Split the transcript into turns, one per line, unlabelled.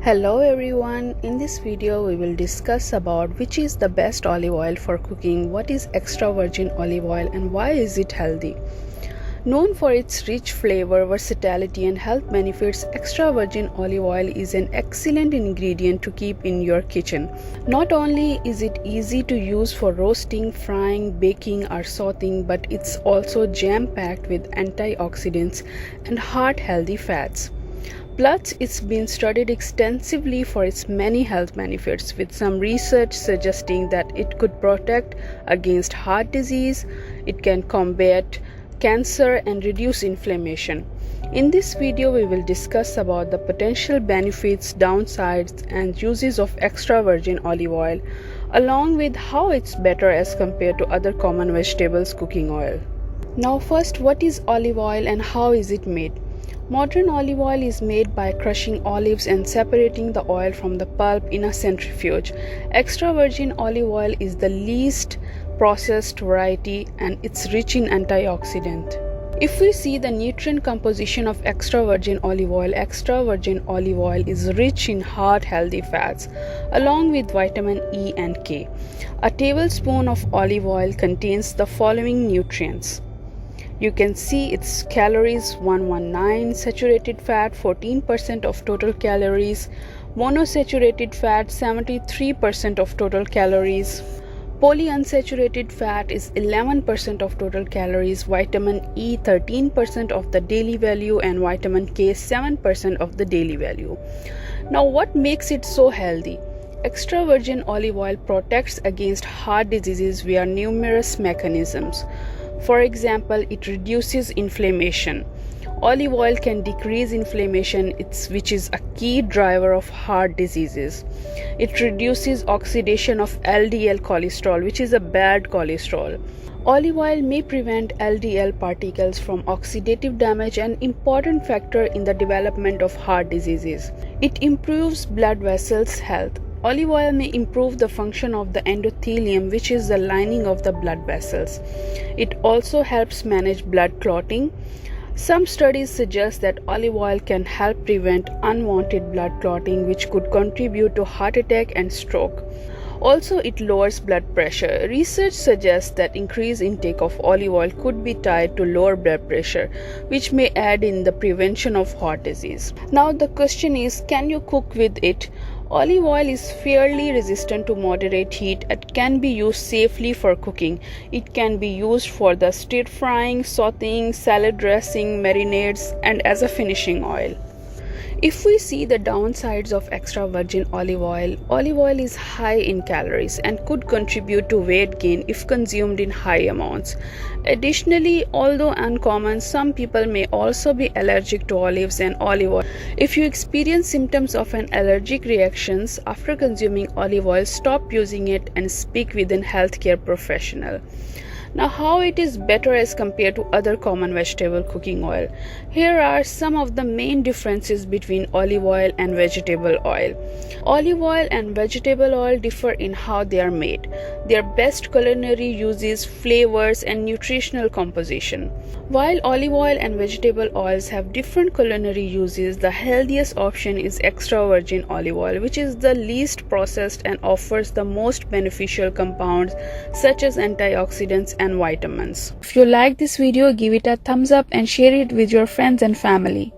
Hello everyone, in this video we will discuss about which is the best olive oil for cooking, what is extra virgin olive oil and why is it healthy. Known for its rich flavor, versatility and health benefits, extra virgin olive oil is an excellent ingredient to keep in your kitchen. Not only is it easy to use for roasting, frying, baking or sauteing, but it's also jam-packed with antioxidants and heart-healthy fats. Plus, it's been studied extensively for its many health benefits, with some research suggesting that it could protect against heart disease, it can combat cancer and reduce inflammation. In this video, we will discuss about the potential benefits, downsides and uses of extra virgin olive oil, along with how it's better as compared to other common vegetables cooking oil. Now first, what is olive oil and how is it made? Modern olive oil is made by crushing olives and separating the oil from the pulp in a centrifuge. Extra virgin olive oil is the least processed variety and it's rich in antioxidant. If we see the nutrient composition of extra virgin olive oil is rich in heart-healthy fats along with vitamin E and K. A tablespoon of olive oil contains the following nutrients. You can see its calories 119, saturated fat 14% of total calories, monosaturated fat 73% of total calories, polyunsaturated fat is 11% of total calories, vitamin E 13% of the daily value and vitamin K 7% of the daily value. Now what makes it so healthy? Extra virgin olive oil protects against heart diseases via numerous mechanisms. For example, it reduces inflammation. Olive oil can decrease inflammation, which is a key driver of heart diseases. It reduces oxidation of LDL cholesterol, which is a bad cholesterol. Olive oil may prevent LDL particles from oxidative damage, an important factor in the development of heart diseases. It improves blood vessels health. Olive oil may improve the function of the endothelium, which is the lining of the blood vessels. It also helps manage blood clotting. Some studies suggest that olive oil can help prevent unwanted blood clotting, which could contribute to heart attack and stroke. Also, it lowers blood pressure. Research suggests that increased intake of olive oil could be tied to lower blood pressure, which may aid in the prevention of heart disease. Now the question is, can you cook with it? Olive oil is fairly resistant to moderate heat and can be used safely for cooking. It can be used for the stir frying, sauteing, salad dressing, marinades, and as a finishing oil. If we see the downsides of extra virgin olive oil is high in calories and could contribute to weight gain if consumed in high amounts. Additionally, although uncommon, some people may also be allergic to olives and olive oil. If you experience symptoms of an allergic reactions after consuming olive oil, stop using it and speak with a healthcare professional. Now, how it is better as compared to other common vegetable cooking oil? Here are some of the main differences between olive oil and vegetable oil. Olive oil and vegetable oil differ in how they are made. Their best culinary uses, flavors and nutritional composition. While olive oil and vegetable oils have different culinary uses, the healthiest option is extra virgin olive oil, which is the least processed and offers the most beneficial compounds such as antioxidants and vitamins. If you like this video, give it a thumbs up and share it with your friends and family.